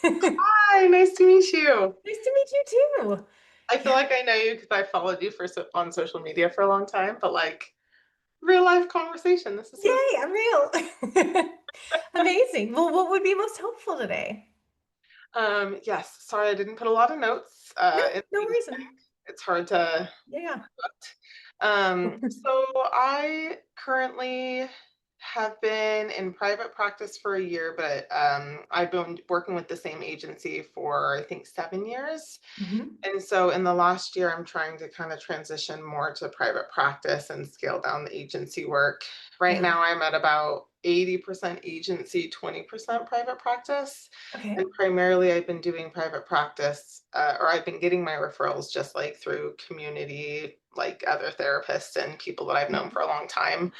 Hi, nice to meet you. Nice to meet you too. I feel Yeah. like I know you because I followed you on social media for a long time, but like real life conversation. This is so Yay, I'm real. Amazing. Well, what would be most helpful today? yes, sorry I didn't put a lot of notes No, in no the worries. beginning. It's hard to Yeah. so I currently have been in private practice for a year, but I've been working with the same agency for I think 7 years. Hmm. And so in the last year, I'm trying to kind of transition more to private practice and scale down the agency work. Right Yeah. now, I'm at about 80% agency, 20% private practice. Okay. And primarily, I've been doing private practice, or I've been getting my referrals just like through community, like other therapists and people that I've known Mhm. for a long time.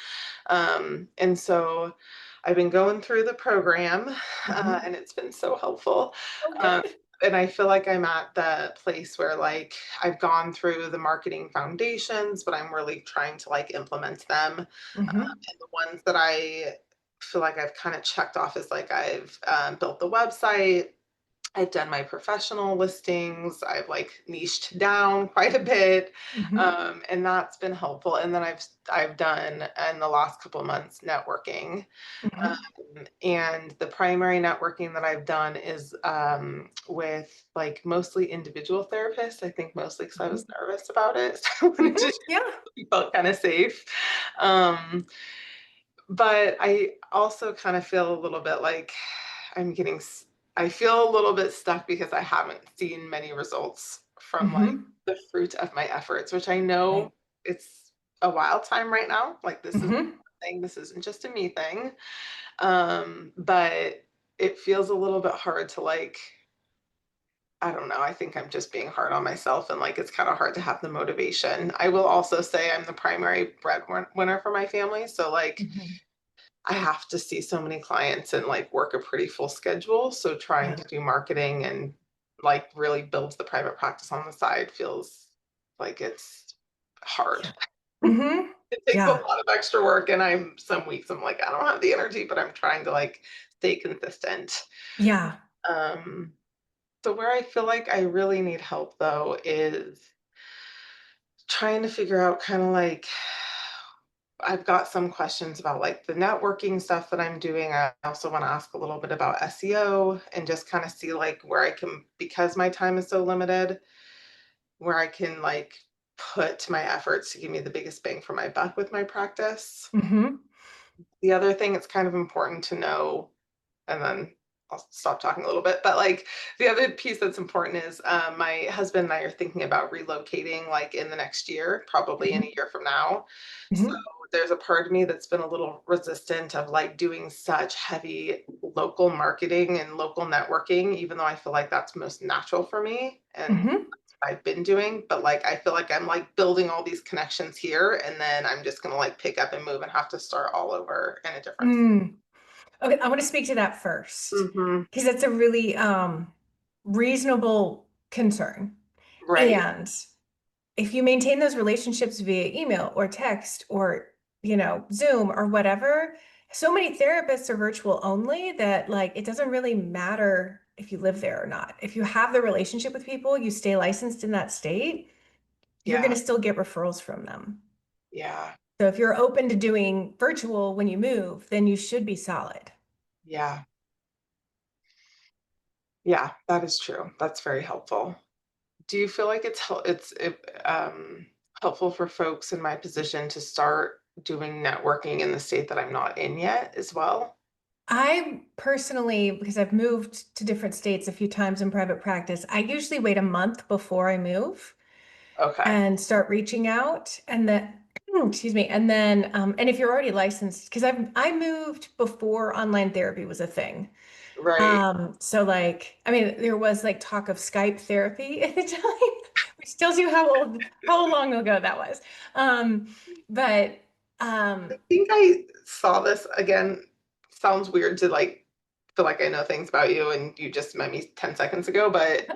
And so I've been going through the program, Mhm. and it's been so helpful. Oh, Um, good. and I feel like I'm at the place where like I've gone through the marketing foundations, but I'm really trying to like implement them. Hmm. And the ones that I feel like I've kind of checked off is like I've built the website, I've done my professional listings. I've like niched down quite a bit, Hmm. and that's been helpful. And then I've done in the last couple of months networking, Hmm. and the primary networking that I've done is with like mostly individual therapists. I think mostly because I was nervous about it, so I wanted to Yeah. felt kind of safe. Um, but I also kind of feel a little bit like I'm getting, I feel a little bit stuck because I haven't seen many results from like Hmm. the fruit of my efforts, which I Right. know it's a wild time right now. Like this is Hmm. a thing, this isn't just a me thing. But it feels a little bit hard to like, I don't know. I think I'm just being hard on myself and like it's kind of hard to have the motivation. I will also say I'm the primary breadwinner for my family. So like Hmm. I have to see so many clients and like work a pretty full schedule. So trying Yeah. to do marketing and like really build the private practice on the side feels like it's hard. Yeah. Hmm. It takes a Yeah. lot of extra work and I'm some weeks I'm like I don't have the energy, but I'm trying to like stay consistent. Yeah. Um so where I feel like I really need help though is trying to figure out kind of like I've got some questions about like the networking stuff that I'm doing. I also want to ask a little bit about SEO and just kind of see like where I can, because my time is so limited, where I can like put my efforts to give me the biggest bang for my buck with my practice. Hmm. The other thing it's kind of important to know, and then I'll stop talking a little bit. But like the other piece that's important is my husband and I are thinking about relocating like in the next year, probably in a year from now. So Hmm. there's a part of me that's been a little resistant of like doing such heavy local marketing and local networking, even though I feel like that's most natural for me and Hmm. that's what I've been doing. But like I feel like I'm like building all these connections here and then I'm just gonna like pick up and move and have to start all over in a different. Mm. Okay, I want to speak to that first Hmm. because that's a really reasonable concern. Right. And if you maintain those relationships via email or text or, Zoom or whatever, so many therapists are virtual only that like it doesn't really matter if you live there or not. If you have the relationship with people, you stay licensed in that state, you're going Yeah. to still get referrals from them. Yeah. So if you're open to doing virtual when you move, then you should be solid. Yeah. Yeah. That is true. That's very helpful. Do you feel like helpful for folks in my position to start doing networking in the state that I'm not in yet as well? I personally, because I've moved to different states a few times in private practice, I usually wait a month before I move Okay. and start reaching out. And then, excuse me, and if you're already licensed, because I moved before online therapy was a thing. Right. So like, I mean, there was like talk of Skype therapy at the time, which tells you how long ago that was. But I think I saw this again. Sounds weird to like feel like I know things about you and you just met me 10 seconds ago, but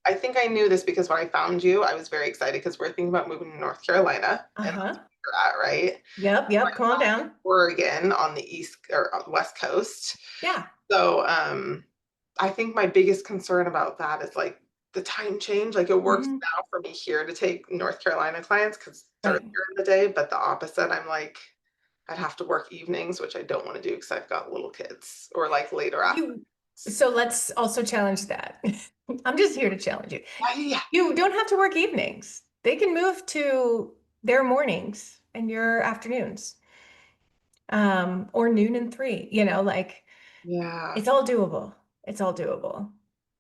I think I knew this because when I found you, I was very excited because we're thinking about moving to North Carolina and that's uh-huh. where you're at, right? Yep, yep, come on down. Oregon on the east or on the west coast. Yeah. So I think my biggest concern about that is like the time change. Like it works Mhm. now for me here to take North Carolina clients because it's Right. earlier in the day, but the opposite, I'm like, I'd have to work evenings, which I don't want to do because I've got little kids or like later after. You, so let's also challenge that. I'm just here to challenge you. Yeah, yeah, yeah. You don't have to work evenings. They can move to their mornings and your afternoons, or noon and three, like Yeah, it's all doable. It's all doable.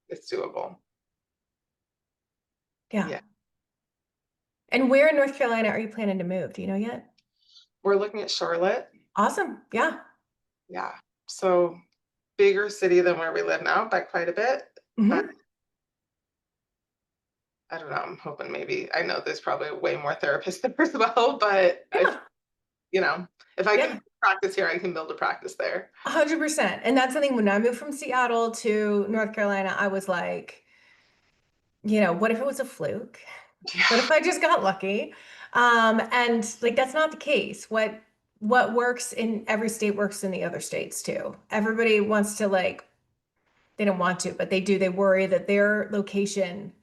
it's doable. Yeah. Yeah. And where in North Carolina are you planning to move? Do you know yet? We're looking at Charlotte. Awesome. Yeah. Yeah. So bigger city than where we live now by quite a bit. But Hmm. I don't know. I'm hoping maybe I know there's probably way more therapists there as well, but I, Yeah. you know, if I can Yeah. practice here, I can build a practice there. 100%. And that's something when I moved from Seattle to North Carolina, I was like, what if it was a fluke? What Yeah. if I just got lucky? And like that's not the case. What works in every state works in the other states too. Everybody wants to like they don't want to, but they do. They worry that their location,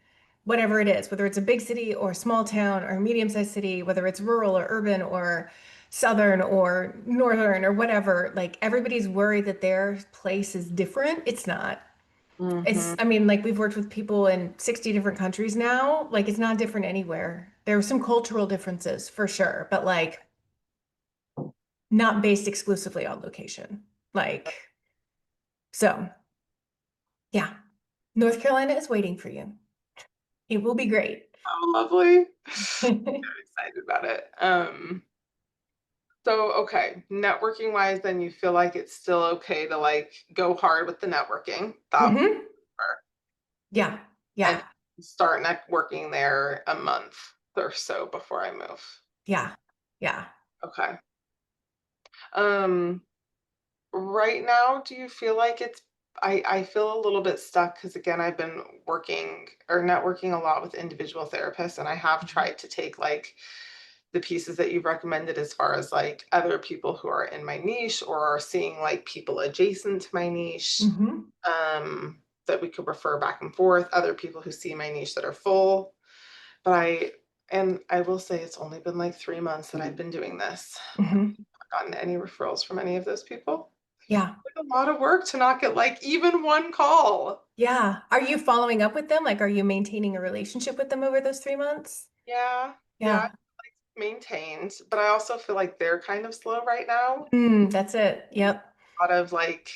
whatever it is, whether it's a big city or a small town or a medium-sized city, whether it's rural or urban or southern or northern or whatever, like everybody's worried that their place is different. It's not. Hmm. I mean, like we've worked with people in 60 different countries now. Like it's not different anywhere. There are some cultural differences for sure, but like not based exclusively on location. Like, so yeah, North Carolina is waiting for you. It will be great. Oh, lovely. I'm excited about it. So okay, networking wise, then you feel like it's still okay to like go hard with the networking. That Hmm. Yeah. and Yeah. start networking there a month or so before I move. Yeah. Yeah. Okay. Um, right now, do you feel like it's I feel a little bit stuck because again, I've been working or networking a lot with individual therapists, and I have Mhm. tried to take like the pieces that you've recommended as far as like other people who are in my niche or are seeing like people adjacent to my niche Hmm. that we could refer back and forth, other people who see my niche that are full. But I will say it's only been like 3 months that I've been doing this. Hmm. Gotten any referrals from any of those people. Yeah. Like a lot of work to not get like even one call. Yeah. Are you following up with them? Like, are you maintaining a relationship with them over those 3 months? Yeah, yeah, Yeah. maintained. But I also feel like they're kind of slow right now. That's it. Yep. A lot of like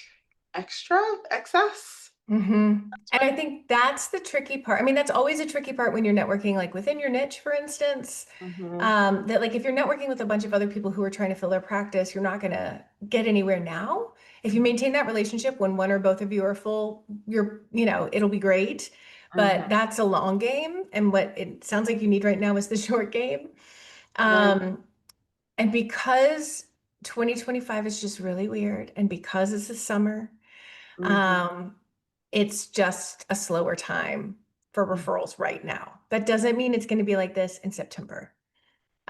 extra excess. Hmm. That's And what. I think that's the tricky part. I mean, that's always a tricky part when you're networking, like within your niche, for instance. Hmm. That like if you're networking with a bunch of other people who are trying to fill their practice, you're not gonna get anywhere now. If you maintain that relationship when one or both of you are full, it'll be great. Hmm. But that's a long game, and what it sounds like you need right now is the short game. Right. Um, and because 2025 is just really weird, and because it's the summer. Hmm. Um, it's just a slower time for referrals right now. That doesn't mean it's going to be like this in September.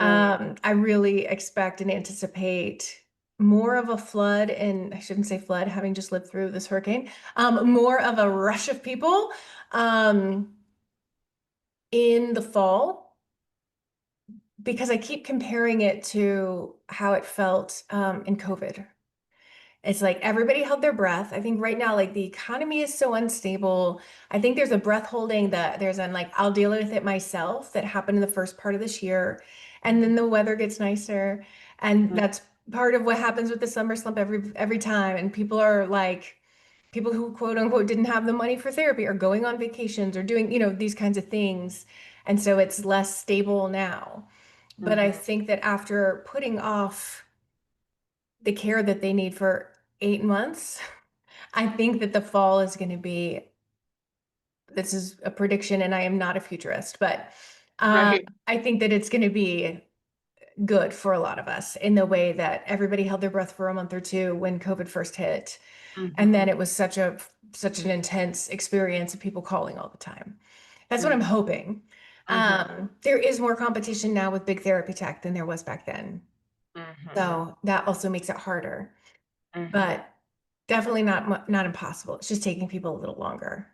Right. I really expect and anticipate more of a flood, and I shouldn't say flood, having just lived through this hurricane, more of a rush of people um, in the fall because I keep comparing it to how it felt in COVID. It's like everybody held their breath. I think right now, like the economy is so unstable. I think there's a breath holding that there's an like, I'll deal with it myself that happened in the first part of this year. And then the weather gets nicer. And Mhm. that's part of what happens with the summer slump every time. And people are like, people who quote unquote didn't have the money for therapy are going on vacations or doing, these kinds of things. And so it's less stable now. But I Mhm. think that after putting off the care that they need for 8 months, I think that the fall is going to be, this is a prediction and I am not a futurist, but Right. I think that it's going to be good for a lot of us in the way that everybody held their breath for a month or two when COVID first hit. And then Mhm. it was such an intense experience of people calling all the time. That's what I'm Mhm. hoping. Mhm. There is more competition now with big therapy tech than there was back then. Mhm. So that also makes it harder. Mhm. But Definitely not impossible. It's just taking people a little longer.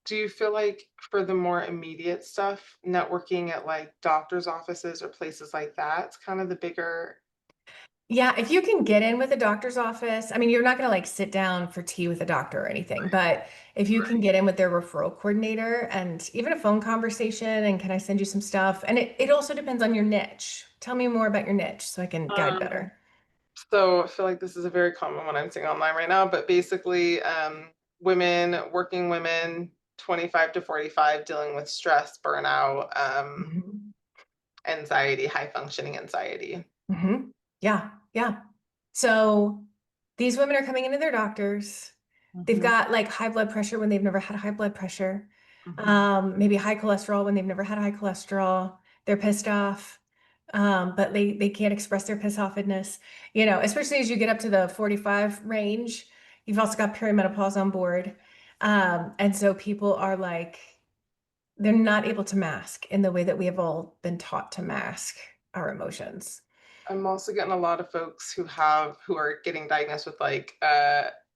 Do you feel like for the more immediate stuff, networking at like doctor's offices or places like that's kind of the bigger. Yeah, if you can get in with a doctor's office, I mean, you're not going to like sit down for tea with a doctor or anything, but if you can Right. get in with their referral coordinator and even a phone conversation and can I send you some stuff? And it also depends on your niche. Tell me more about your niche so I can guide Um, better. so I feel like this is a very common one I'm seeing online right now, but basically, working women, 25 to 45, dealing with stress, burnout, Mhm. anxiety, high functioning anxiety. Hmm. Yeah, yeah. So these women are coming into their doctors. They've Mhm, got like high blood pressure when they've never had high blood pressure. mhm. Maybe high cholesterol when they've never had high cholesterol. They're pissed off, but they can't express their piss offedness. You know, especially as you get up to the 45 range, you've also got perimenopause on board. And so people are like, they're not able to mask in the way that we have all been taught to mask our emotions. I'm also getting a lot of folks who are getting diagnosed with like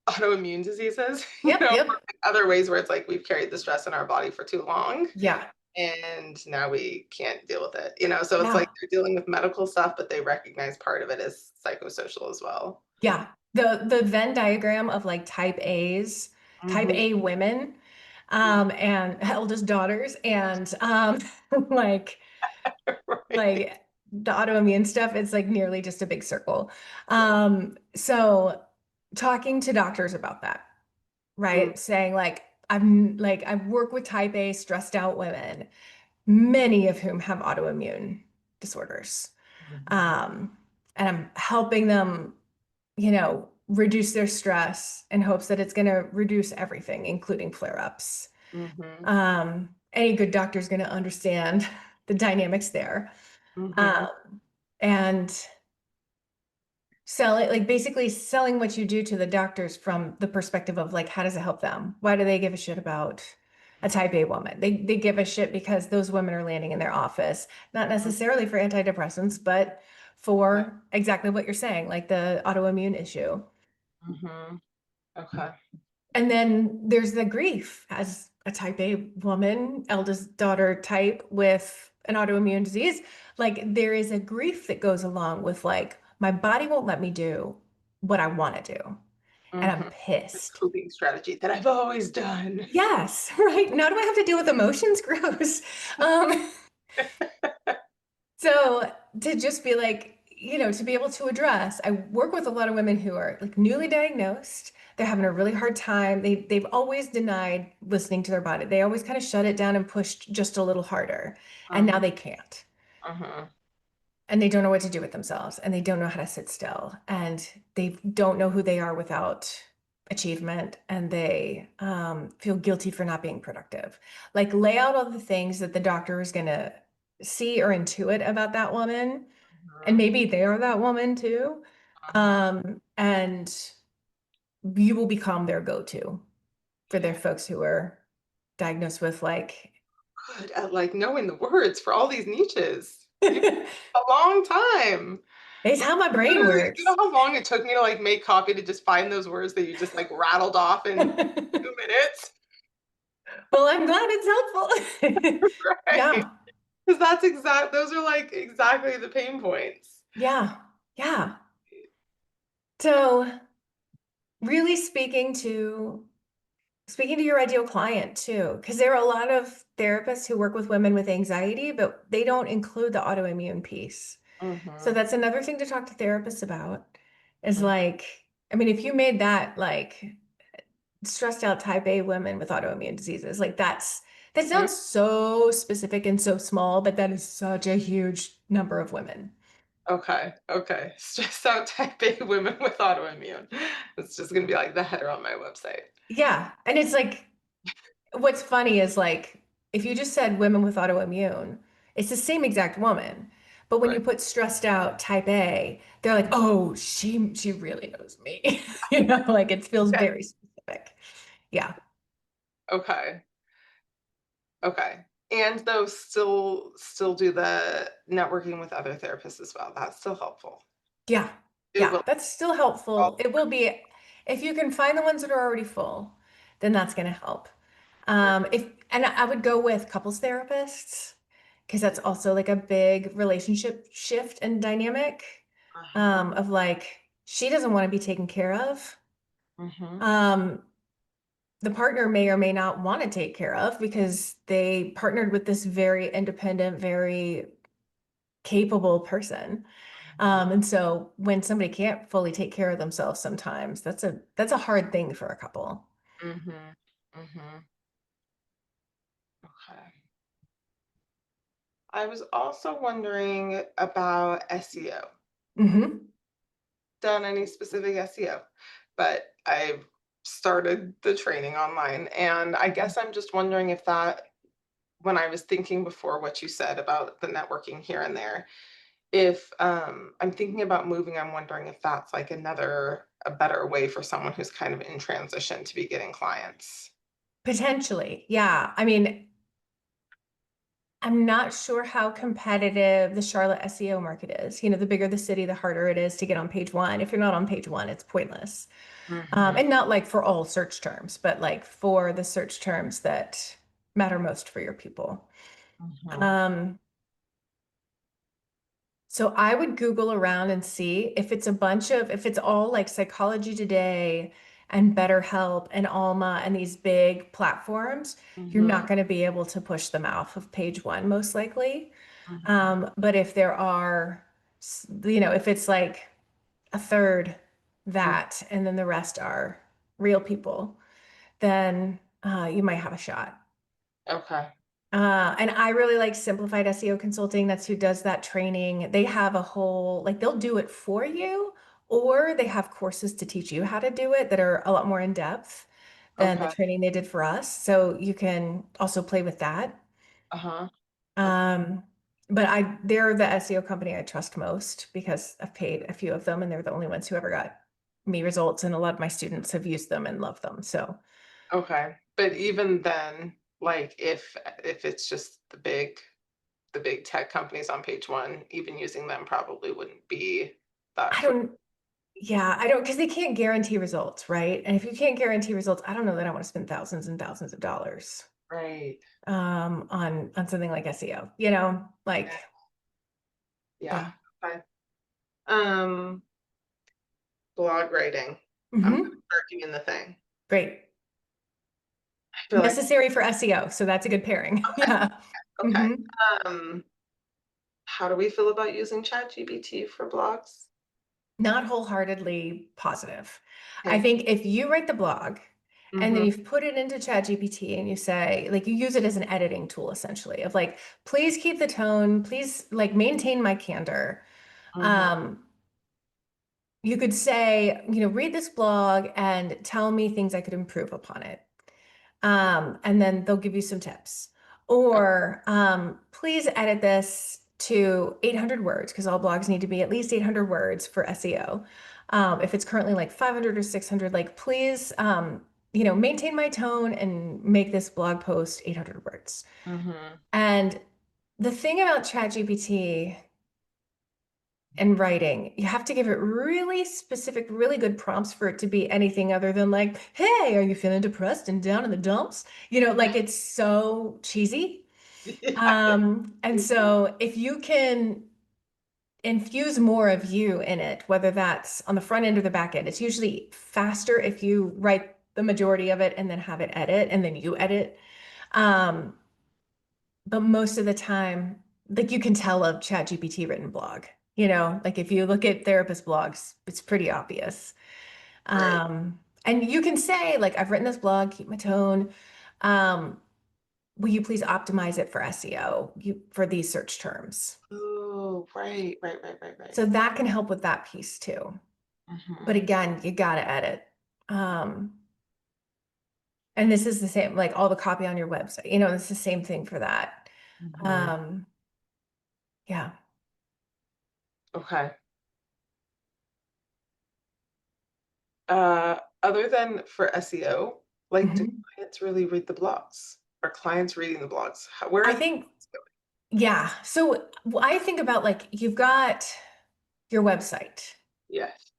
autoimmune diseases, Yep, or yep. like other ways where it's like we've carried the stress in our body for too long Yeah, and now we can't deal with it. So it's like yeah, they're dealing with medical stuff, but they recognize part of it as psychosocial as well. yeah. The Venn diagram of like type Hmm. A women, and eldest daughters, and like Right. like the autoimmune stuff, it's like nearly just a big circle. Yeah. So talking to doctors about that, Mm-hmm. right? Saying like I work with type A stressed out women, many of whom have autoimmune disorders. Um, and I'm helping them, reduce their stress in hopes that it's going to reduce everything, including flare-ups. Hmm. Any good doctor is going to understand the dynamics there. Hmm. Um, and selling, like basically selling what you do to the doctors from the perspective of like, how does it help them? Why do they give a shit about a type A woman? They give a shit because those women are landing in their office, not necessarily for antidepressants, but Yeah. for exactly what you're saying, like the autoimmune issue. Hmm. Okay. And then there's the grief as a type A woman, eldest daughter type with an autoimmune disease. Like there is a grief that goes along with like, my body won't let me do what I want to do. And I'm Hmm. The pissed. coping strategy that I've always done. Yes, right. Now do I have to deal with emotions? Gross. Um, So to just be like, to be able to address, I work with a lot of women who are like newly diagnosed. They're having a really hard time. They've always denied listening to their body. They always kind of shut it down and pushed just a little harder. And now Uh-huh. they can't. Uh-huh. And they don't know what to do with themselves. And they don't know how to sit still. And they don't know who they are without achievement. And they feel guilty for not being productive. Like lay out all the things that the doctor is going to see or intuit about that woman, and Uh-huh. maybe they are that woman too. Uh-huh. And you will become their go-to for their Yeah. folks who are diagnosed with like Good at like knowing the words for all these niches. You it's a long time. how my brain Literally, you know works. how long it took me to like make copy to just find those words that you just like rattled off in 2 minutes? Well, I'm glad it's helpful. Right. Yeah, Because those are like exactly the pain points. yeah, yeah. So really speaking to your ideal client too, because there are a lot of therapists who work with women with anxiety, but they don't include the autoimmune piece. So Mm-hmm. that's another thing to talk to therapists about is like, I mean, if you made that like stressed out type A women with autoimmune diseases, like that Mm-hmm. sounds so specific and so small, but that is such a huge number of women. Okay. Okay. Stressed out type A women with autoimmune. It's just gonna be like the header on my website. Yeah. And it's like, what's funny is like, if you just said women with autoimmune, it's the same exact woman. But when Right. you put stressed out type A, they're like, oh, she really knows me. Like it feels Okay. very specific. Yeah. Okay. Okay. And though still do the networking with other therapists as well. That's still helpful. Yeah. It Yeah. will That's still all helpful. It will be. If you can find the ones that are already full, then that's going to help. If and I would go with couples therapists because that's also like a big relationship shift and dynamic Uh-huh. of like she doesn't want to be taken care of. Mm-hmm. Um, the partner may or may not want to take care of because they partnered with this very independent, very capable person. And so when somebody can't fully take care of themselves sometimes, that's a hard thing for a couple. Mm-hmm. Mm-hmm. Okay. I was also wondering about SEO. Hmm. Done any specific SEO, but I've started the training online, and I guess I'm just wondering if that when I was thinking before what you said about the networking here and there, if, I'm thinking about moving, I'm wondering if that's, like, a better way for someone who's kind of in transition to be getting clients. Potentially, yeah. I mean, I'm not sure how competitive the Charlotte SEO market is. The bigger the city, the harder it is to get on page one. If you're not on page one, it's pointless. Mhm, And not like for all search terms, but like for the search terms that matter most for your people. mhm, Um, So I would Google around and see if it's all like Psychology Today and BetterHelp and Alma and these big platforms, you're mhm, not going to be able to push them off of page one, most likely. mhm, But if there are, if it's like a third mm, that, and then the rest are real people, then you might have a shot. okay, And I really like Simplified SEO Consulting. That's who does that training. They have a whole, like, they'll do it for you, or they have courses to teach you how to do it that are a lot more in depth than the okay, training they did for us. So you can also play with that. uh-huh, ok Um, but they're the SEO company I trust most because I've paid a few of them and they're the only ones who ever got me results. And a lot of my students have used them and love them. So okay, but even then, like, if it's just the big tech companies on page one, even using them probably wouldn't be that I fruit. don't Yeah, I don't, because they can't guarantee results, right? And if you can't guarantee results, I don't know that I want to spend thousands and thousands of dollars Right. on something like SEO, like Yeah. Yeah. yeah. Okay. Um, blog writing. I'm gonna Hmm. start doing the thing. Great. I feel like Necessary for SEO, so that's a good pairing. Yeah. okay. Hmm. Um, how do we feel about using ChatGPT for blogs? Not wholeheartedly positive. I Okay. think if you write the blog and then Mhm, you've put it into ChatGPT and you say, like, you use it as an editing tool essentially of like, please keep the tone, please like maintain my candor. mhm, Um, You could say, read this blog and tell me things I could improve upon it. And then they'll give you some tips. o Or please edit this to 800 words because all blogs need to be at least 800 words for SEO. If it's currently like 500 or 600, like please, maintain my tone and make this blog post 800 words. mhm. And the thing about ChatGPT and writing, you have to give it really specific, really good prompts for it to be anything other than like, hey, are you feeling depressed and down in the dumps? Like it's so cheesy. Yeah. And so if you can infuse more of you in it, whether that's on the front end or the back end, it's usually faster if you write the majority of it and then have it edit and then you edit. Um, but most of the time, like you can tell a ChatGPT written blog, like if you look at therapist blogs, it's pretty obvious. Right. And you can say, like, I've written this blog, keep my tone. Um, will you please optimize it for SEO, for these search terms? Oh, right, right, right, right, right. So that can help with that piece too. But Mhm, again, you gotta edit. Um, and this is the same, like all the copy on your website, it's the same thing for that. mhm. Um, yeah. Okay. Other than for SEO, like, do Mhm. clients really read the blogs? Are clients reading the blogs? Where are I the think clients going? Yeah. So I think about like you've got your website Yes.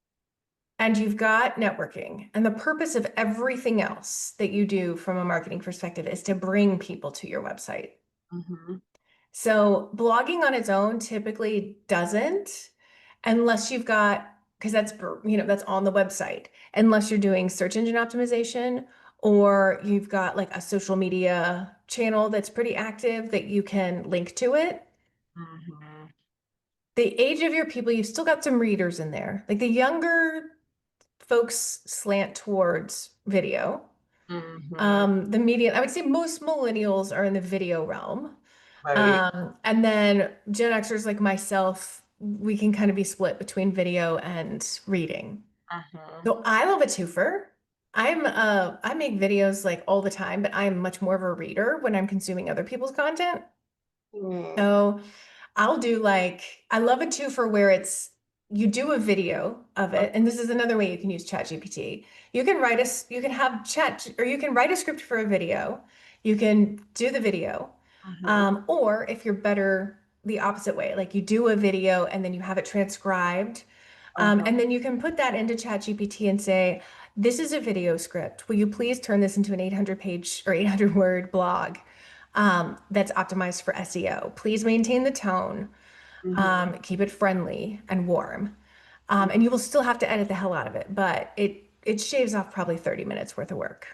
and you've got networking. And the purpose of everything else that you do from a marketing perspective is to bring people to your website. Mhm. So blogging on its own typically doesn't, unless you've got, because that's on the website, unless you're doing search engine optimization or you've got like a social media channel that's pretty active that you can link to it. Mhm. The age of your people, you've still got some readers in there. Like the younger folks slant towards video. Mhm. The median, I would say most millennials are in the video realm. Right. And then Gen Xers like myself, we can kind of be split between video and reading. Mhm. So I love a twofer. I make videos like all the time, but I'm much more of a reader when I'm consuming other people's content. Mm. So I'll do like, I love it too for where it's, you do a video of it. And this is another way you can use ChatGPT. You can have chat, or you can write a script for a video. You can do the video. Mhm. Or if you're better, the opposite way, like you do a video and then you have it transcribed. Uh-huh. And then you can put that into ChatGPT and say, this is a video script. Will you please turn this into an 800 page or 800 word blog that's optimized for SEO? Please maintain the tone, Mhm. keep it friendly and warm. Mhm. And you will still have to edit the hell out of it, but it shaves off probably 30 minutes worth of work.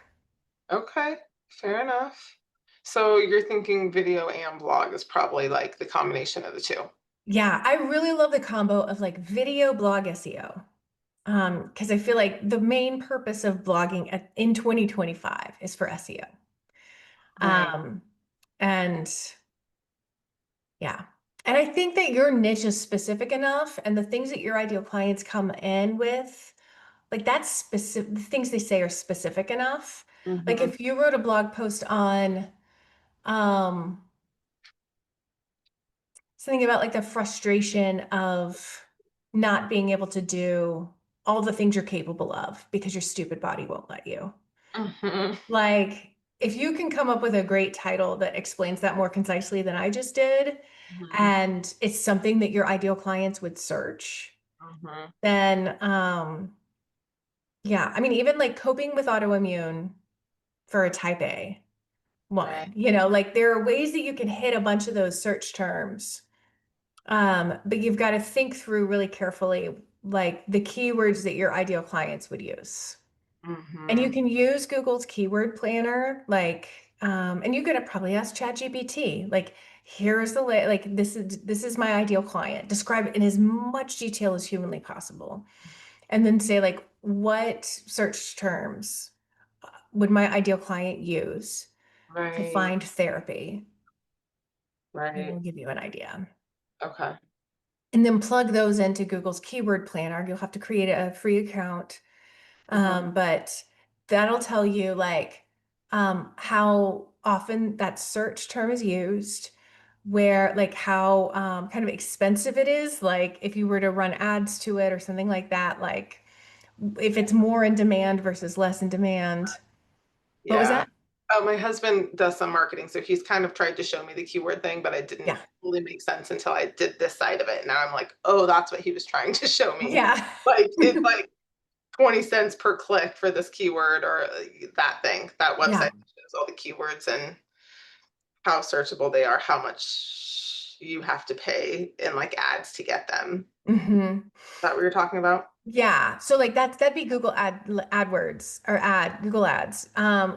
Okay, fair enough. So you're thinking video and blog is probably like the combination of the two. Yeah, I really love the combo of like video blog SEO. Because I feel like the main purpose of blogging in 2025 is for SEO. Right. Um, and yeah. And I think that your niche is specific enough and the things that your ideal clients come in with, like that's specific, the things they say are specific enough. Like Mhm. if you wrote a blog post on um something about like the frustration of not being able to do all the things you're capable of because your stupid body won't let you. Mhm. Like, if you can come up with a great title that explains that more concisely than I just did, Mhm. and it's something that your ideal clients would search, Mhm. then yeah, I mean, even like coping with autoimmune for a type A Right. woman, like there are ways that you can hit a bunch of those search terms. But you've got to think through really carefully, like the keywords that your ideal clients would use. And you Mhm. can use Google's keyword planner, and you could probably ask ChatGPT, like, here's the like this is my ideal client. Describe it in as much detail as humanly possible, and then say like, what search terms would my ideal client use to Right. find therapy? And Right. it'll give you an idea. Okay. And then plug those into Google's keyword planner. You'll have to create a free account. Uh-huh. But that'll tell you like how often that search term is used, where like how kind of expensive it is, like if you were to run ads to it or something like that, like if it's more in demand versus less in demand. What was Yeah. that? Oh, my husband does some marketing, so he's kind of tried to show me the keyword thing, but it didn't Yeah. really make sense until I did this side of it. Now I'm like, "Oh, that's what he was trying to show me." Yeah. Like, it's like 20 cents per click for this keyword or that thing, that website Yeah. that shows all the keywords and how searchable they are, how much you have to pay in like ads to get them. hmm Is that what you're talking about? Yeah, so like that'd be AdWords or ad Google Ads,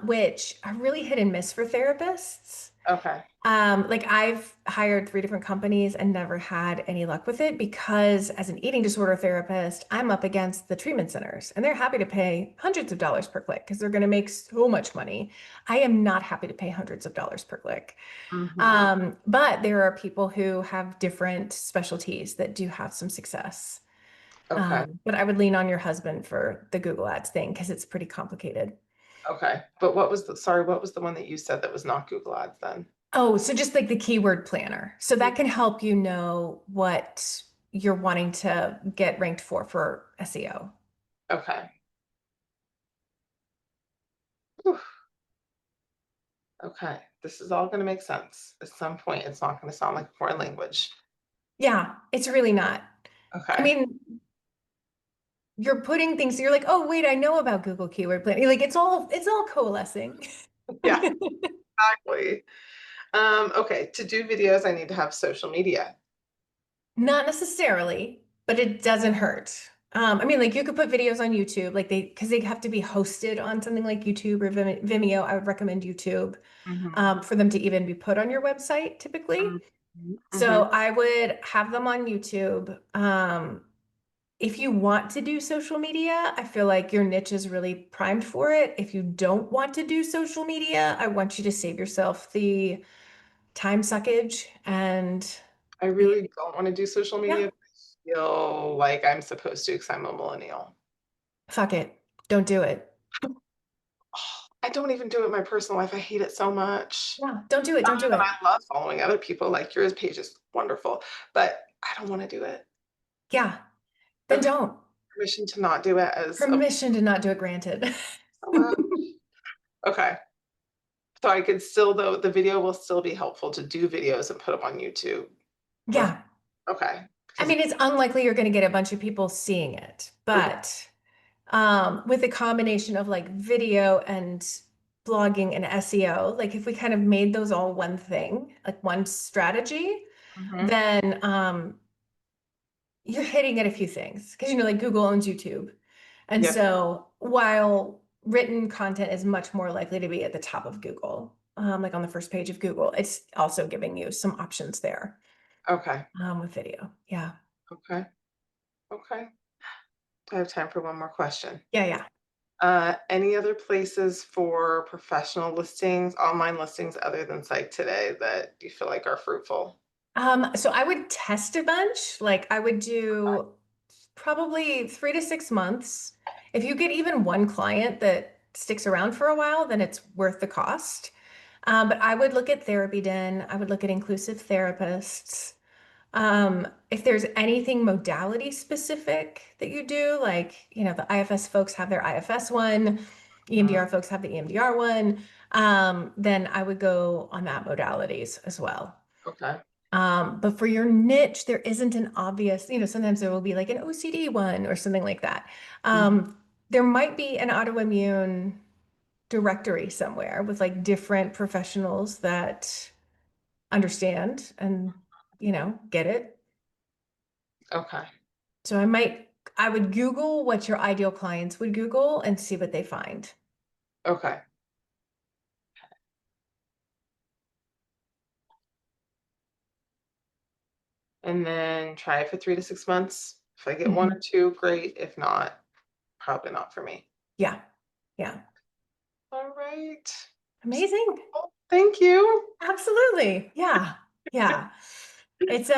which are really hit and miss for therapists. Okay. Like I've hired 3 different companies and never had any luck with it because as an eating disorder therapist, I'm up against the treatment centers and they're happy to pay hundreds of dollars per click because they're going to make so much money. I am not happy to pay hundreds of dollars per click. Mhm. But there are people who have different specialties that do have some success. Okay. But I would lean on your husband for the Google Ads thing because it's pretty complicated. Okay. But what was the sorry, what was the one that you said that was not Google Ads then? Oh, so just like the keyword planner. So that can help you know what you're wanting to get ranked for SEO. Okay. Whew. Okay. This is all gonna make sense. At some point, it's not gonna sound like a foreign language. Yeah, it's really not. I Okay. mean, you're putting things, you're like, oh, wait, I know about Google Keyword Planning. Like it's all coalescing. Yeah, exactly. Okay, to do videos, I need to have social media. Not necessarily, but it doesn't hurt. I mean, like you could put videos on YouTube, like because they have to be hosted on something like YouTube or Vimeo. I would recommend YouTube Mhm, for them to even be put on your website typically. mhm, So mhm. I would have them on YouTube. If you want to do social media, I feel like your niche is really primed for it. If you don't want to do social media, I want you to save yourself the time suckage and I the, really don't wanna do social yeah, media, but I feel like I'm supposed to because 'cause I'm a millennial. fuck it. Don't do it. I don't even do it in my personal life, I hate it so much. Yeah, don't do it. Don't do And it. I love following other people, like, yours page is wonderful, but I don't wanna do it. Yeah, then Okay, don't. permission to not do it as a Permission to not do it granted. so much. Okay. So I could still though the video will still be helpful to do videos and put them on YouTube. Or Yeah. okay, I because mean, it's unlikely you're going to get a bunch of people seeing it, okay. but with a combination of like video and blogging and SEO, like if we kind of made those all one thing, like one strategy, Mhm. then you're hitting at a few things because like Google owns YouTube. And Yep. so while written content is much more likely to be at the top of Google, like on the first page of Google, it's also giving you some options there Okay. with video. Yeah. Okay. Okay. I have time for one more question. Yeah. Yeah. Any other places for professional listings, online listings other than Site Today that you feel like are fruitful? So I would test a bunch. Like I would do probably 3 to 6 months. If you get even one client that sticks around for a while, then it's worth the cost. But I would look at Therapy Den. I would look at inclusive therapists. If there's anything modality specific that you do, like, the IFS folks have their IFS one, Mhm. EMDR folks have the EMDR one, then I would go on that modalities as well. Okay. But for your niche, there isn't an obvious, sometimes there will be like an OCD one or something like that. Mhm. There might be an autoimmune directory somewhere with like different professionals that understand and, get it. Okay. So I would Google what your ideal clients would Google and see what they find. Okay. And then try it for 3 to 6 months. If I get 1 or Mhm. 2, great. If not, probably not for me. Yeah. Yeah. All right. Amazing. Well, thank you. Absolutely. Yeah. Yeah. It's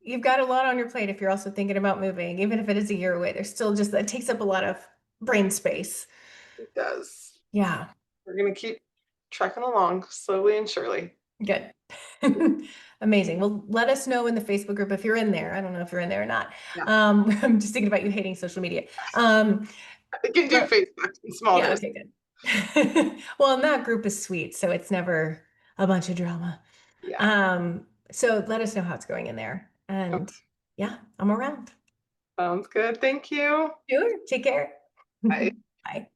you've got a lot on your plate if you're also thinking about moving, even if it is a year away. There's still just it takes up a lot of brain space. It does. Yeah. We're gonna keep trucking along slowly and surely. Good. Amazing. Well, let us know in the Facebook group if you're in there. I don't know if you're in there or not. Yeah. I'm just thinking about you hating social media. Um, I can do but Facebook in small yeah, doses. okay, good. Well, and that group is sweet, so it's never a bunch of drama. Yeah. So let us know how it's going in there. And Okay. yeah, I'm around. Sounds good. Thank you. Sure. Take care. Bye. Bye.